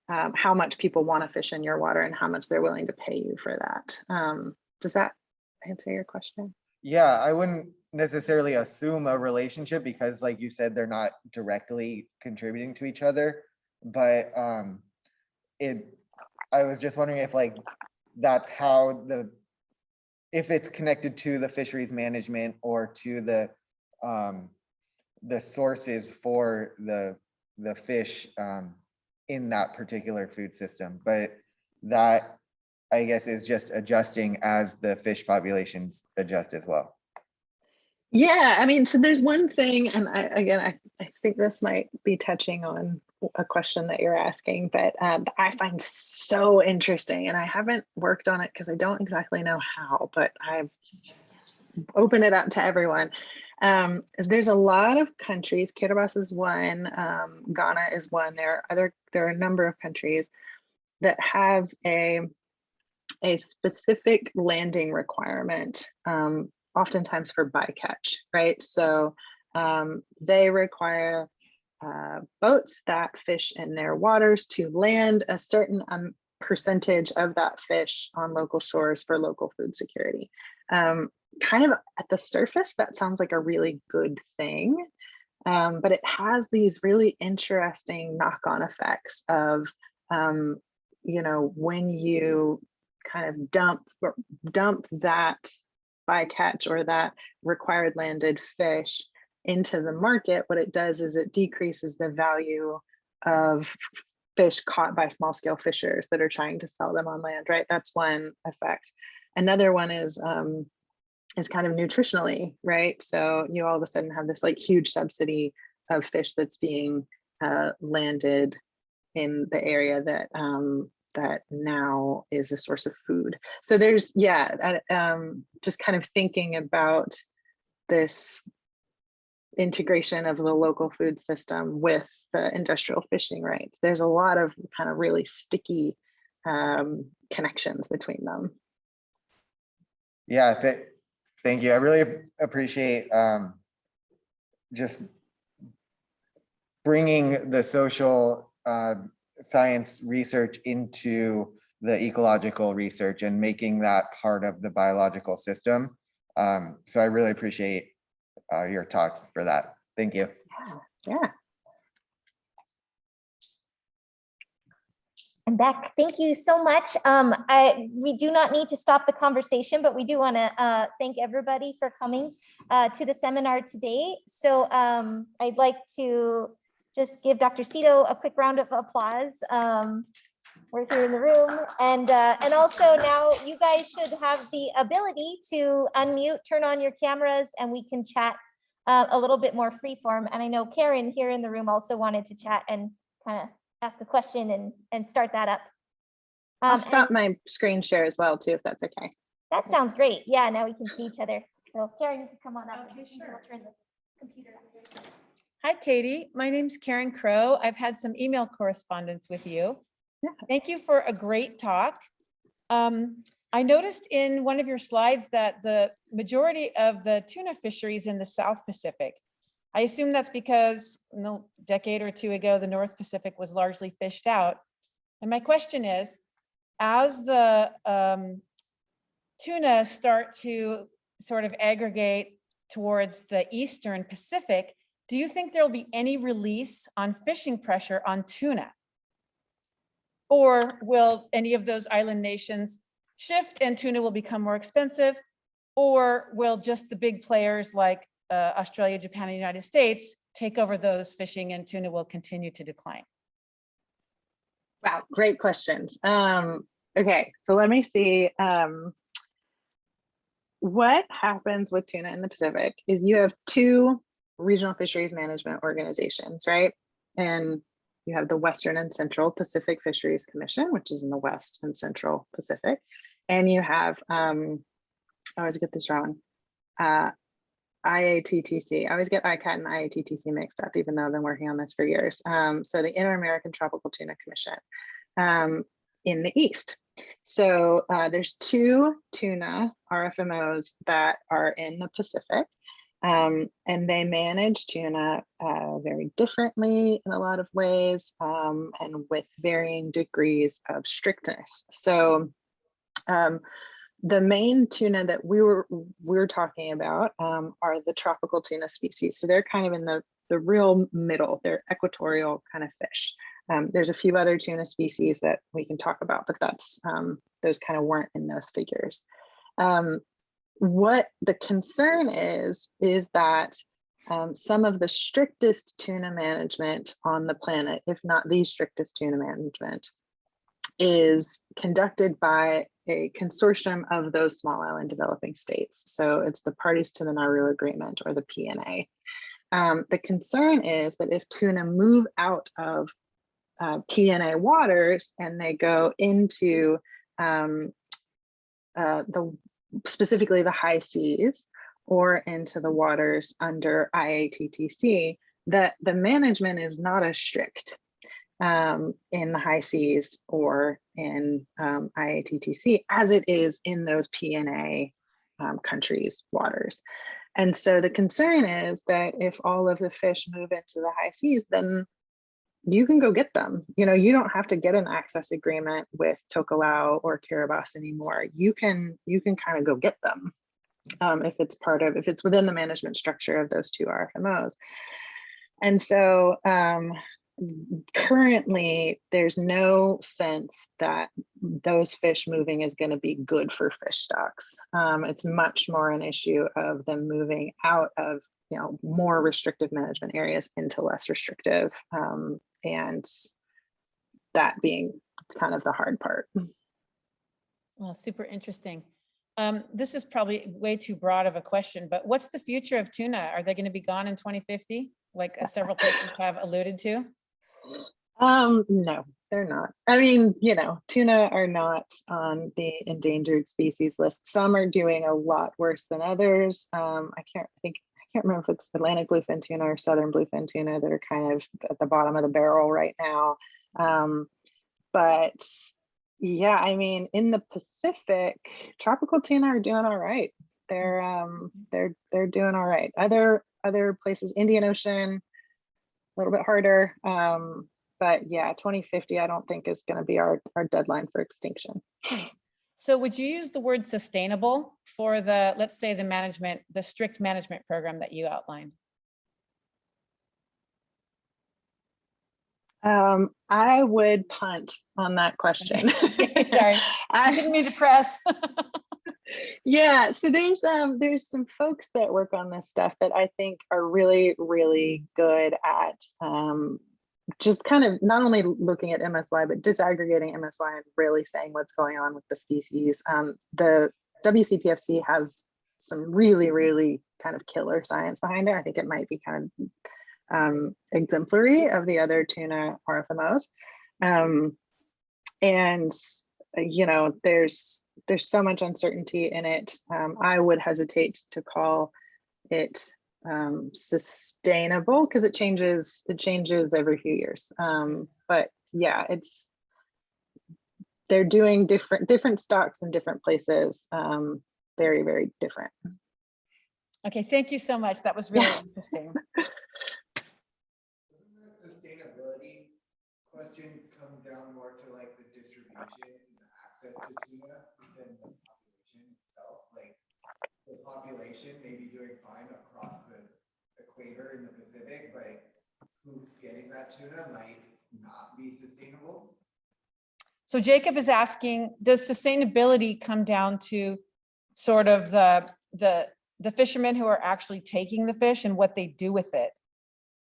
how much people want to fish in your water and how much they're willing to pay you for that. Does that answer your question? Yeah, I wouldn't necessarily assume a relationship because, like you said, they're not directly contributing to each other. But I was just wondering if that's how if it's connected to the fisheries management or to the sources for the fish in that particular food system. But that, I guess, is just adjusting as the fish populations adjust as well. Yeah, I mean, so there's one thing, and I think this might be touching on a question that you're asking, but I find so interesting, and I haven't worked on it because I don't exactly know how, but I've opened it up to everyone. Is there's a lot of countries, Kiribati is one, Ghana is one, there are a number of countries that have a specific landing requirement, oftentimes for bycatch, right? So they require boats that fish in their waters to land a certain percentage of that fish on local shores for local food security. Kind of at the surface, that sounds like a really good thing, but it has these really interesting knock-on effects of, you know, when you kind of dump that bycatch or that required landed fish into the market, what it does is it decreases the value of fish caught by small scale fishers that are trying to sell them on land, right? That's one effect. Another one is kind of nutritionally, right? So you all of a sudden have this like huge subsidy of fish that's being landed in the area that that now is a source of food. So there's, yeah, just kind of thinking about this integration of the local food system with the industrial fishing rights. There's a lot of kind of really sticky connections between them. Yeah, thank you. I really appreciate just bringing the social science research into the ecological research and making that part of the biological system. So I really appreciate your talk for that. Thank you. Yeah. And Beck, thank you so much. We do not need to stop the conversation, but we do want to thank everybody for coming to the seminar today. So I'd like to just give Dr. Seto a quick round of applause. We're here in the room, and also now you guys should have the ability to unmute, turn on your cameras, and we can chat a little bit more freeform. And I know Karen here in the room also wanted to chat and kind of ask a question and start that up. I'll stop my screen share as well too, if that's okay. That sounds great. Yeah, now we can see each other. So Karen, you can come on up. Okay, sure. We'll turn the computer on. Hi, Katie. My name's Karen Crow. I've had some email correspondence with you. Yeah. Thank you for a great talk. I noticed in one of your slides that the majority of the tuna fisheries in the South Pacific, I assume that's because a decade or two ago, the North Pacific was largely fished out. And my question is, as the tuna start to sort of aggregate towards the Eastern Pacific, do you think there will be any release on fishing pressure on tuna? Or will any of those island nations shift and tuna will become more expensive? Or will just the big players like Australia, Japan, and the United States take over those fishing and tuna will continue to decline? Yeah, great questions. Okay, so let me see. What happens with tuna in the Pacific is you have two regional fisheries management organizations, right? And you have the Western and Central Pacific Fisheries Commission, which is in the West and Central Pacific. And you have, I always get this wrong, IATTC. I always get ICAT and IATTC mixed up, even though I've been working on this for years. So the Inter-American Tropical Tuna Commission in the East. So there's two tuna RFMOs that are in the Pacific, and they manage tuna very differently in a lot of ways, and with varying degrees of strictness. So the main tuna that we're talking about are the tropical tuna species. So they're kind of in the real middle. They're equatorial kind of fish. There's a few other tuna species that we can talk about, but that's those kind of weren't in those figures. What the concern is that some of the strictest tuna management on the planet, if not the strictest tuna management, is conducted by a consortium of those small island developing states. So it's the parties to the Nauru Agreement, or the PNA. The concern is that if tuna move out of PNA waters and they go into specifically the high seas or into the waters under IATTC, that the management is not as strict in the high seas or in IATTC as it is in those PNA countries' waters. And so the concern is that if all of the fish move into the high seas, then you can go get them. You know, you don't have to get an access agreement with Tokelau or Kiribati anymore. You can kind of go get them if it's within the management structure of those two RFMOs. And so currently there's no sense that those fish moving is going to be good for fish stocks. It's much more an issue of them moving out of more restrictive management areas into less restrictive, and that being kind of the hard part. Well, super interesting. This is probably way too broad of a question, but what's the future of tuna? Are they going to be gone in 2050, like several people have alluded to? No, they're not. I mean, tuna are not on the endangered species list. Some are doing a lot worse than others. I can't remember if it's Atlantic bluefin tuna or southern bluefin tuna that are kind of at the bottom of the barrel right now. But yeah, I mean, in the Pacific, tropical tuna are doing all right. They're doing all right. Other places, Indian Ocean, a little bit harder. But yeah, 2050, I don't think is going to be our deadline for extinction. So would you use the word sustainable for the, let's say, the strict management program that you outlined? I would punt on that question. Sorry, I didn't mean to press. Yeah, so there's some folks that work on this stuff that I think are really, really good at just kind of not only looking at MSY, but disaggregating MSY and really saying what's going on with the species. The WCPFC has some really, really kind of killer science behind it. I think it might be kind of exemplary of the other tuna RFMOs. And there's so much uncertainty in it. I would hesitate to call it sustainable because it changes every few years. But yeah, they're doing different stocks in different places. Very, very different. Okay, thank you so much. That was really interesting. Doesn't that sustainability question come down more to like the distribution and the access to tuna than the population itself? Like the population may be doing fine across the equator in the Pacific, but who's getting that tuna might not be sustainable. So Jacob is asking, does sustainability come down to sort of the fishermen who are actually taking the fish and what they do with it?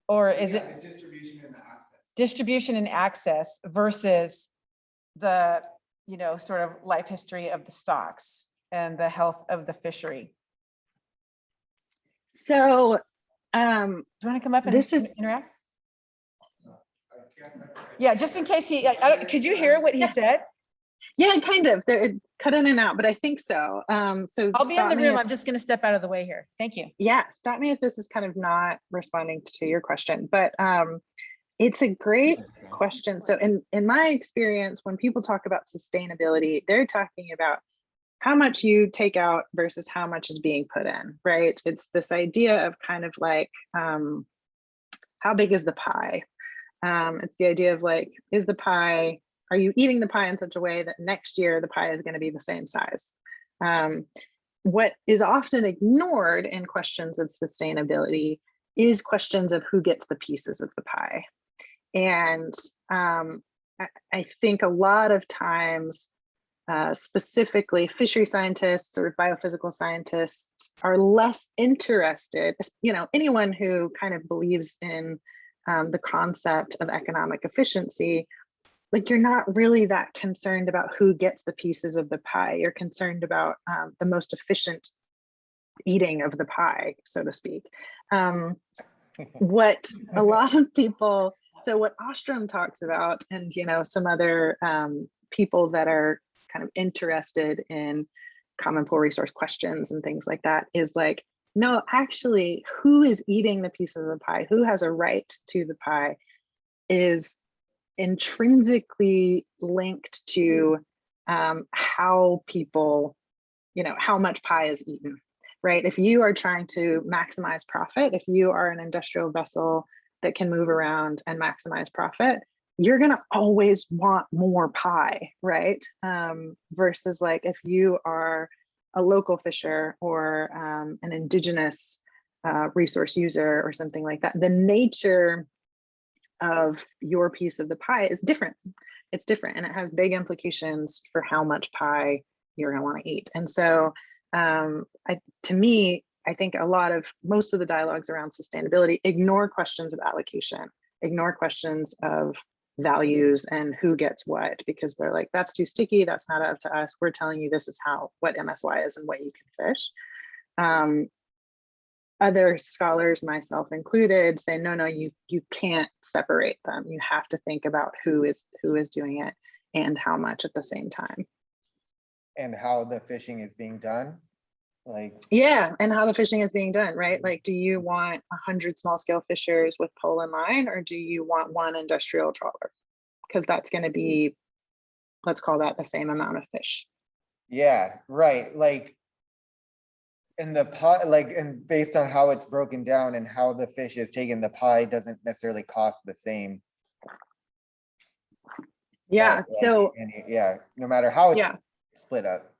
Or is it the distribution and the access? Distribution and access versus the, sort of life history of the stocks and the health of the fishery? So Do you want to come up and This is- interact? Yeah, just in case could you hear what he said? yeah, kind of. It cut in and out, but I think so. So I'll be in stop the me room. if- I'm just going to step out of the way here. Thank you. yeah, stop me if this is kind of not responding to your question, but it's a great question. So in my experience, when people talk about sustainability, they're talking about how much you take out versus how much is being put in, right? It's this idea of kind of like, how big is the pie? It's the idea of like, are you eating the pie in such a way that next year the pie is going to be the same size? What is often ignored in questions of sustainability is questions of who gets the pieces of the pie. And I think a lot of times, specifically fishery scientists or biophysical scientists are less interested, anyone who kind of believes in the concept of economic efficiency, like you're not really that concerned about who gets the pieces of the pie. You're concerned about the most efficient eating of the pie, so to speak. What a lot of people, so what Ostrom talks about, and some other people that are kind of interested in common pool resource questions and things like that, is like, no, actually, who is eating the pieces of the pie, who has a right to the pie, is intrinsically linked to how people, how much pie is eaten, right? If you are trying to maximize profit, if you are an industrial vessel that can move around and maximize profit, you're going to always want more pie, right? Versus like if you are a local fisher or an indigenous resource user or something like that, the nature of your piece of the pie is different. It's different, and it has big implications for how much pie you're going to want to eat. And so to me, I think most of the dialogues around sustainability ignore questions of allocation, ignore questions of values and who gets what, because they're like, that's too sticky, that's not up to us. We're telling you this is what MSY is and what you can fish. Other scholars, myself included, say, no, you can't separate them. You have to think about who is doing it and how much at the same time. And how the fishing is being done. Yeah, and how the fishing is being done, right? Like, do you want 100 small scale fishers with pole and line, or do you want one industrial trawler? Because that's going to be, let's call that the same amount of fish. Yeah, right. And the pie, and based on how it's broken down and how the fish is taken, the pie doesn't necessarily cost the same. Yeah. So no matter how it's split up.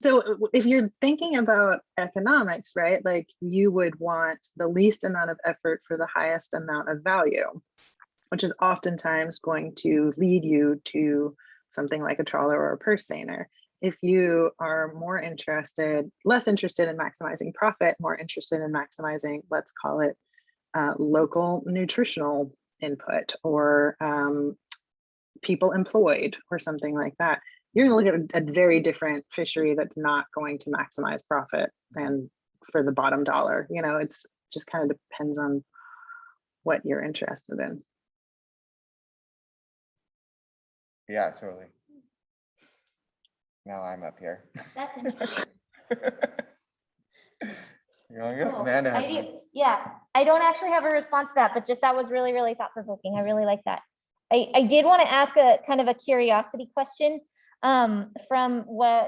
So if you're thinking about economics, right, like you would want the least amount of effort for the highest amount of value, which is oftentimes going to lead you to something like a trawler or a purse seiner. If you are less interested in maximizing profit, more interested in maximizing, let's call it local nutritional input or people employed or something like that, you're going to look at a very different fishery that's not going to maximize profit and for the bottom dollar. It's just kind of depends on what you're interested in. Yeah, totally. Now I'm up here. That's interesting. Cool. Amanda has I don't actually have a response to that, but just that was really, really thought provoking. I really like that. I did want to ask a kind of a curiosity question from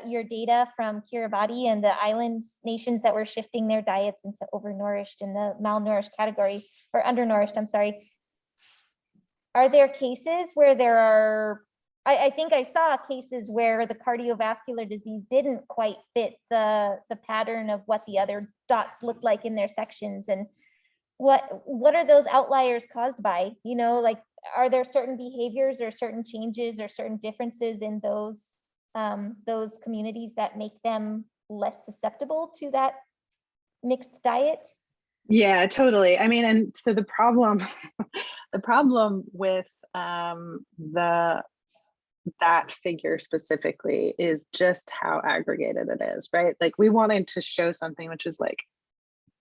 your data from Kiribati and the island nations that were shifting their diets into overnourished and the malnourished categories, or undernourished, I'm sorry. Are there cases where I think I saw cases where the cardiovascular disease didn't quite fit the pattern of what the other dots looked like in their sections, and what are those outliers caused by? Are there certain behaviors or certain changes or certain differences in those communities that make them less susceptible to that mixed diet? Yeah, totally. I mean, and so the problem with that figure specifically is just how aggregated it is, right? Like we wanted to show something which is like,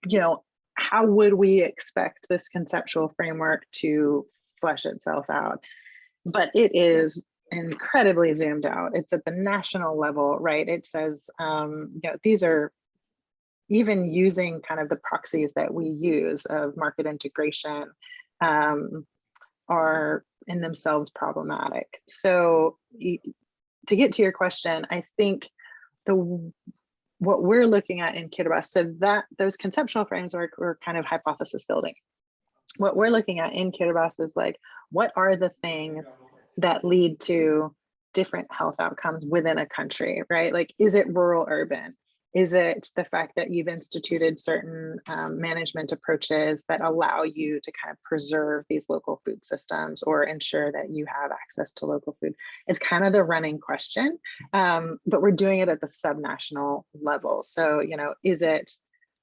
you know, how would we expect this conceptual framework to flesh itself out? But it is incredibly zoomed out. It's at the national level, right? It says, you know, these are even using kind of the proxies that we use of market integration are in themselves problematic. So to get to your question, I think what we're looking at in Kiribati, so that those conceptual frames are kind of hypothesis building. What we're looking at in Kiribati is like, what are the things that lead to different health outcomes within a country, right? Like, is it rural, urban? Is it the fact that you've instituted certain management approaches that allow you to kind of preserve these local food systems or ensure that you have access to local food? It's kind of the running question, but we're doing it at the subnational level. So, you know, is it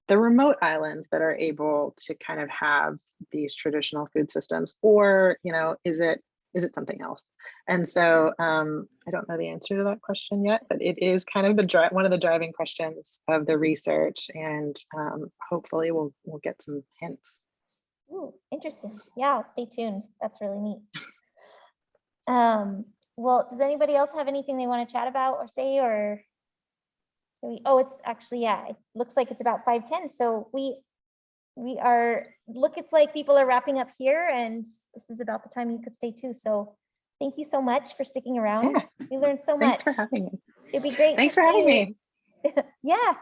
the remote islands that are able to kind of have these traditional food systems, or, you know, is it something else? And so I don't know the answer to that question yet, but it is kind of one of the driving questions of the research, and hopefully we'll get some hints. Ooh, interesting. Yeah, stay tuned. That's really neat. Well, does anybody else have anything they want to chat about or say, or oh, it's actually, yeah, it looks like it's about 5:10. So we are, it's like people are wrapping up here, and this is about the time you could stay too. So thank you so much for sticking around. Yeah. We learned so much. Thanks for having me. It'd be great. Thanks for having me. Yeah,